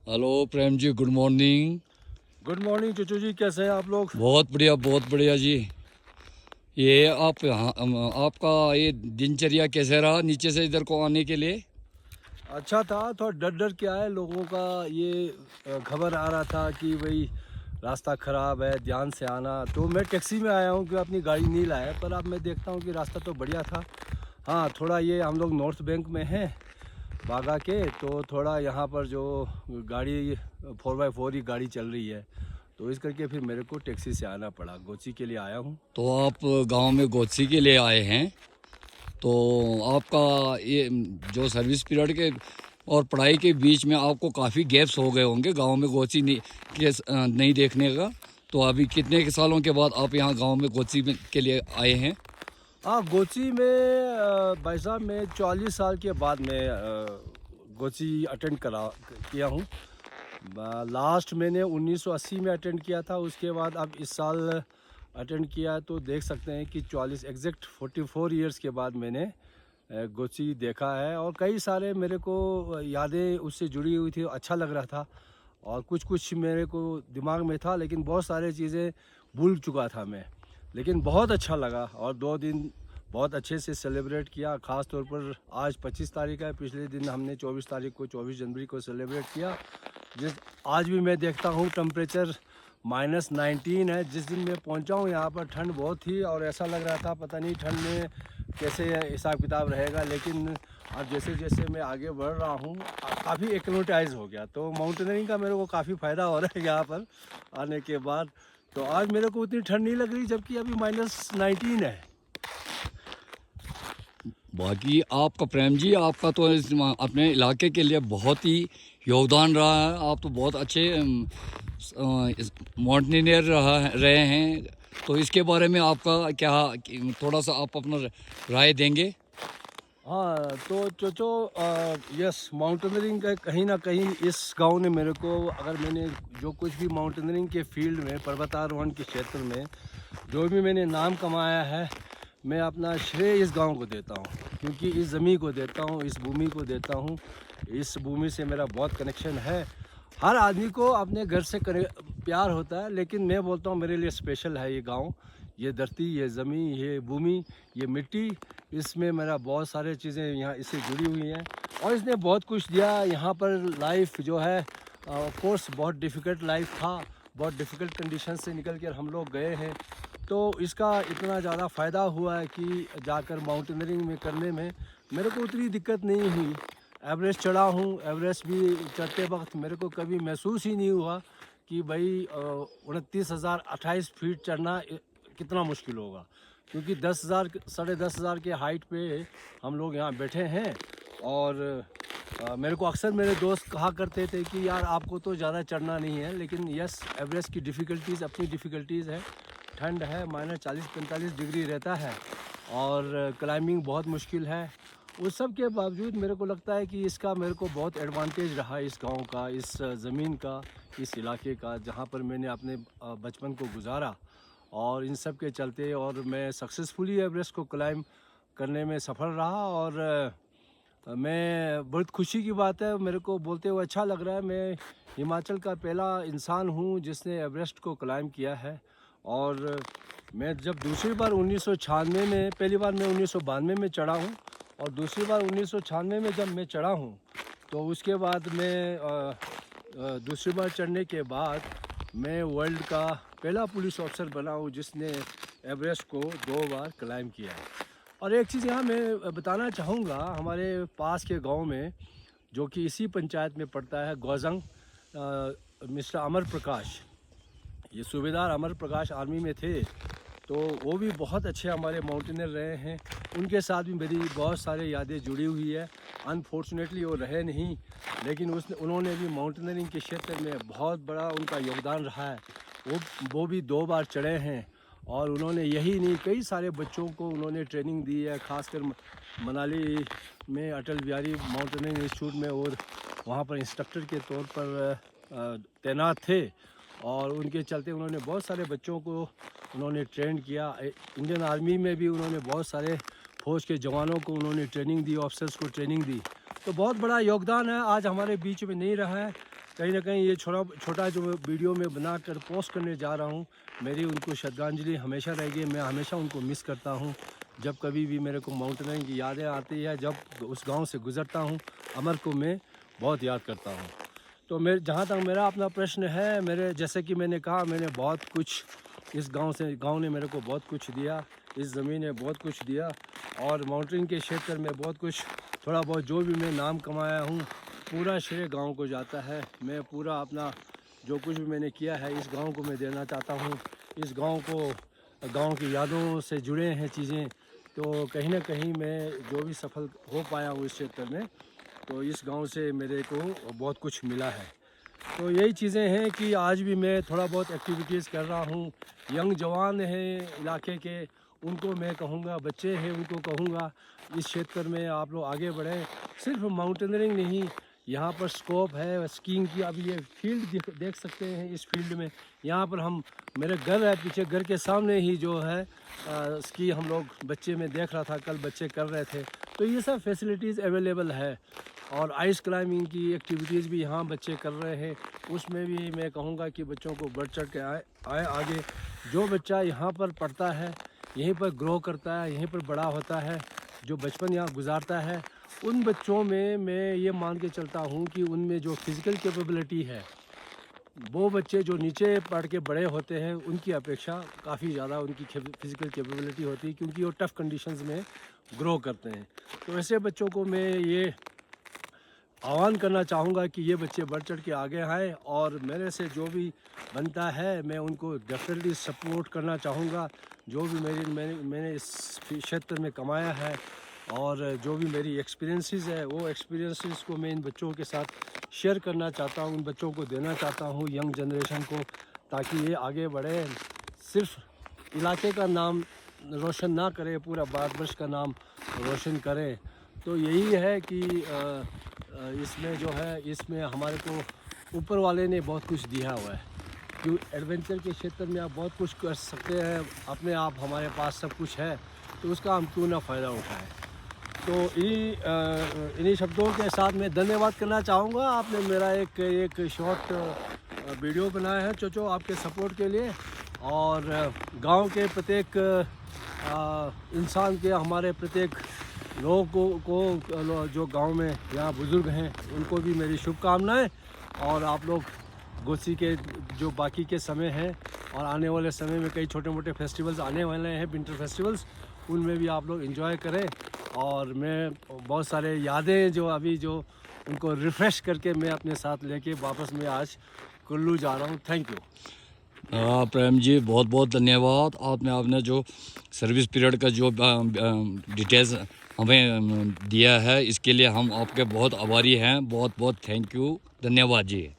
Hello Prem ji, good morning. Good morning चचू जी, कैसे हैं आप लोग? बहुत बढ़िया जी। ये आप यहाँ आपका ये दिनचर्या कैसे रहा नीचे से इधर को आने के लिए? अच्छा था। थोड़ा डर डर के आए, लोगों का ये खबर आ रहा था कि भाई रास्ता ख़राब है, ध्यान से आना। तो मैं टैक्सी में आया हूँ कि अपनी गाड़ी नहीं लाया, पर अब मैं देखता हूँ कि रास्ता तो बढ़िया था। हाँ, थोड़ा ये हम लोग नॉर्थ बैंक में हैं बागा के, तो थोड़ा यहाँ पर जो गाड़ी 4x4 ही गाड़ी चल रही है, तो इस करके फिर मेरे को टैक्सी से आना पड़ा। गोची के लिए आया हूँ। तो आप गांव में गोदसी के लिए आए हैं, तो आपका ये जो सर्विस पीरियड के और पढ़ाई के बीच में आपको काफ़ी गैप्स हो गए होंगे गांव में गोदसी नहीं देखने का। तो अभी कितने के सालों के बाद आप यहाँ गांव में गोदसी के लिए आए हैं? हाँ, गोची में भाई साहब मैं 44 साल के बाद मैं गोची अटेंड किया हूँ। लास्ट मैंने 1980 में अटेंड किया था, उसके बाद अब इस साल अटेंड किया। तो देख सकते हैं कि 44 एग्जैक्ट 44 ईयर्स के बाद मैंने गोची देखा है, और कई सारे मेरे को यादें उससे जुड़ी हुई थी। अच्छा लग रहा था, और कुछ कुछ मेरे को दिमाग में था, लेकिन बहुत सारे चीज़ें भूल चुका था मैं। लेकिन बहुत अच्छा लगा, और 2 दिन बहुत अच्छे से सेलिब्रेट किया। ख़ास तौर पर आज 25 तारीख है, पिछले दिन हमने 24 तारीख को 24 जनवरी को सेलिब्रेट किया। जिस आज भी मैं देखता हूँ टेम्परेचर -19 है। जिस दिन मैं पहुँचा हूँ यहाँ पर ठंड बहुत थी, और ऐसा लग रहा था पता नहीं ठंड में कैसे हिसाब किताब रहेगा। लेकिन अब जैसे जैसे मैं आगे बढ़ रहा हूँ, काफ़ी एक्लेमेटाइज हो गया। तो माउंटेनियरिंग का मेरे को काफ़ी फ़ायदा हो रहा है यहाँ पर आने के बाद। तो आज मेरे को उतनी ठंड नहीं लग रही, जबकि अभी -19 है। बाकी आपका प्रेम जी, आपका तो अपने इलाके के लिए बहुत ही योगदान रहा है। आप तो बहुत अच्छे माउंटेनियर रहे हैं। तो इसके बारे में आपका क्या, थोड़ा सा आप अपना राय देंगे? हाँ, तो चोचो यस, माउंटेनियरिंग का कहीं ना कहीं इस गांव ने मेरे को, अगर मैंने जो कुछ भी माउंटेनियरिंग के फील्ड में, पर्वतारोहण के क्षेत्र में जो भी मैंने नाम कमाया है, मैं अपना श्रेय इस गांव को देता हूँ। क्योंकि इस ज़मीन को देता हूँ, इस भूमि को देता हूँ। इस भूमि से मेरा बहुत कनेक्शन है। हर आदमी को अपने घर से प्यार होता है, लेकिन मैं बोलता हूँ मेरे लिए स्पेशल है ये गांव, ये धरती, ये ज़मीन, ये भूमि, ये मिट्टी। इसमें मेरा बहुत सारे चीज़ें यहाँ इससे जुड़ी हुई हैं, और इसने बहुत कुछ दिया। यहाँ पर लाइफ जो है, ऑफ कोर्स बहुत डिफ़िकल्ट लाइफ था, बहुत डिफ़िकल्ट कंडीशन से निकल कर हम लोग गए हैं। तो इसका इतना ज़्यादा फ़ायदा हुआ है कि जाकर माउंटेनियरिंग में करने में मेरे को उतनी दिक्कत नहीं हुई। एवरेस्ट चढ़ा हूँ, एवरेस्ट भी चढ़ते वक्त मेरे को कभी महसूस ही नहीं हुआ कि भाई 29,000 28 फीट चढ़ना कितना मुश्किल होगा। क्योंकि 10,000 10,500 के हाइट पे हम लोग यहाँ बैठे हैं। और मेरे को अक्सर मेरे दोस्त कहा करते थे कि यार आपको तो ज़्यादा चढ़ना नहीं है। लेकिन यस, एवरेस्ट की डिफ़िकल्टीज़ अपनी डिफ़िकल्टीज़ है। ठंड है, -40-45 डिग्री रहता है, और क्लाइंबिंग बहुत मुश्किल है। उस सब के बावजूद मेरे को लगता है कि इसका मेरे को बहुत एडवांटेज रहा, इस गांव का, इस ज़मीन का, इस इलाके का, जहां पर मैंने अपने बचपन को गुजारा। और इन सब के चलते और मैं सक्सेसफुली एवरेस्ट को क्लाइंब करने में सफल रहा। और मैं बहुत खुशी की बात है, मेरे को बोलते हुए अच्छा लग रहा है, मैं हिमाचल का पहला इंसान हूँ जिसने एवरेस्ट को क्लाइंब किया है। और मैं जब दूसरी बार 1996 में, पहली बार मैं 1992 में चढ़ा हूँ, और दूसरी बार 1996 में जब मैं चढ़ा हूँ, तो उसके बाद मैं दूसरी बार चढ़ने के बाद मैं वर्ल्ड का पहला पुलिस ऑफिसर बना हूँ जिसने एवरेस्ट को 2 बार क्लाइंब किया है। और एक चीज़ यहाँ मैं बताना चाहूँगा, हमारे पास के गांव में, जो कि इसी पंचायत में पड़ता है, गौजंग, मिस्टर अमर प्रकाश, ये सूबेदार अमर प्रकाश आर्मी में थे। तो वो भी बहुत अच्छे हमारे माउंटेनर रहे हैं। उनके साथ भी मेरी बहुत सारी यादें जुड़ी हुई है। अनफॉर्चुनेटली वो रहे नहीं, लेकिन उन्होंने भी माउंटेनरिंग के क्षेत्र में बहुत बड़ा उनका योगदान रहा है। वो भी 2 बार चढ़े हैं, और उन्होंने यही नहीं, कई सारे बच्चों को उन्होंने ट्रेनिंग दी है। खासकर मनाली में अटल बिहारी माउंटेनिंग इंस्टीट्यूट में, और वहाँ पर इंस्ट्रक्टर के तौर पर तैनात थे। और उनके चलते उन्होंने बहुत सारे बच्चों को उन्होंने ट्रेन किया। इंडियन आर्मी में भी उन्होंने बहुत सारे फौज के जवानों को उन्होंने ट्रेनिंग दी, ऑफिसर्स को ट्रेनिंग दी। तो बहुत बड़ा योगदान है। आज हमारे बीच में नहीं रहा है, कहीं ना कहीं ये छोटा जो वीडियो में बना कर पोस्ट करने जा रहा हूँ, मेरी उनको श्रद्धांजलि हमेशा रहेगी। मैं हमेशा उनको मिस करता हूँ। जब कभी भी मेरे को माउंटेनियरिंग की यादें आती है, जब उस गांव से गुज़रता हूँ, अमर को मैं बहुत याद करता हूँ। तो मैं जहाँ तक मेरा अपना प्रश्न है, मेरे जैसे कि मैंने कहा, मैंने बहुत कुछ इस गांव ने मेरे को बहुत कुछ दिया, इस ज़मीन ने बहुत कुछ दिया, और माउंटेनिंग के क्षेत्र में बहुत कुछ थोड़ा बहुत जो भी मैं नाम कमाया हूँ, पूरा श्रेय गांव को जाता है। मैं पूरा अपना जो कुछ भी मैंने किया है इस गांव को मैं देना चाहता हूँ। इस गांव की यादों से जुड़े हैं चीज़ें, तो कहीं ना कहीं मैं जो भी सफल हो पाया हूँ इस क्षेत्र में, तो इस गांव से मेरे को बहुत कुछ मिला है। तो यही चीज़ें हैं कि आज भी मैं थोड़ा बहुत एक्टिविटीज़ कर रहा हूँ। यंग जवान हैं इलाके के, उनको मैं कहूँगा, बच्चे हैं उनको कहूँगा, इस क्षेत्र में आप लोग आगे बढ़ें। सिर्फ माउंटेनियरिंग नहीं, यहाँ पर स्कोप है स्कीइंग की। अभी ये फील्ड देख सकते हैं, इस फील्ड में यहाँ पर मेरे घर है पीछे, घर के सामने ही जो है स्की हम लोग बच्चे में देख रहा था, कल बच्चे कर रहे थे। तो ये सब फैसिलिटीज़ अवेलेबल है। और आइस क्लाइंबिंग की एक्टिविटीज़ भी यहाँ बच्चे कर रहे हैं, उसमें भी मैं कहूँगा कि बच्चों को बढ़ चढ़ के आए आगे। जो बच्चा यहाँ पर पढ़ता है, यहीं पर ग्रो करता है, यहीं पर बड़ा होता है, जो बचपन यहाँ गुजारता है, उन बच्चों में मैं ये मान के चलता हूँ कि उनमें जो फिज़िकल कैपेबिलिटी है, वो बच्चे जो नीचे पढ़ के बड़े होते हैं उनकी अपेक्षा काफ़ी ज़्यादा उनकी फिज़िकल कैपेबिलिटी होती है, क्योंकि वो टफ़ कंडीशंस में ग्रो करते हैं। तो ऐसे बच्चों को मैं ये आह्वान करना चाहूँगा कि ये बच्चे बढ़ चढ़ के आगे आएँ, और मेरे से जो भी बनता है मैं उनको डेफिनेटली सपोर्ट करना चाहूँगा। जो भी मैंने इस क्षेत्र में कमाया है, और जो भी मेरी एक्सपीरियंसेस है, वो एक्सपीरियंसेस को मैं इन बच्चों के साथ शेयर करना चाहता हूँ, उन बच्चों को देना चाहता हूँ, यंग जनरेशन को, ताकि ये आगे बढ़े। सिर्फ इलाके का नाम रोशन ना करे, पूरा भारतवर्ष का नाम रोशन करें। तो यही है कि इसमें जो है, इसमें हमारे को ऊपर वाले ने बहुत कुछ दिया हुआ है। क्यों एडवेंचर के क्षेत्र में आप बहुत कुछ कर सकते हैं अपने आप, हमारे पास सब कुछ है, तो उसका हम क्यों ना फ़ायदा उठाएं। तो इन्हीं शब्दों के साथ मैं धन्यवाद करना चाहूँगा। आपने मेरा एक शॉर्ट वीडियो बनाया है चोचो, आपके सपोर्ट के लिए, और गांव के प्रत्येक इंसान के, हमारे प्रत्येक लोगों को जो गांव में यहाँ बुज़ुर्ग हैं, उनको भी मेरी शुभकामनाएं। और आप लोग गोसी के जो बाकी के समय हैं, और आने वाले समय में कई छोटे मोटे फेस्टिवल्स आने वाले हैं, विंटर फेस्टिवल्स, उनमें भी आप लोग एंजॉय करें। और मैं बहुत सारे यादें जो उनको रिफ़्रेश करके मैं अपने साथ लेके वापस मैं आज कुल्लू जा रहा हूँ। Thank you. प्रेम जी, बहुत बहुत धन्यवाद। आपने जो सर्विस पीरियड का जो डिटेल्स हमें दिया है, इसके लिए हम आपके बहुत आभारी हैं। बहुत बहुत थैंक यू, धन्यवाद जी।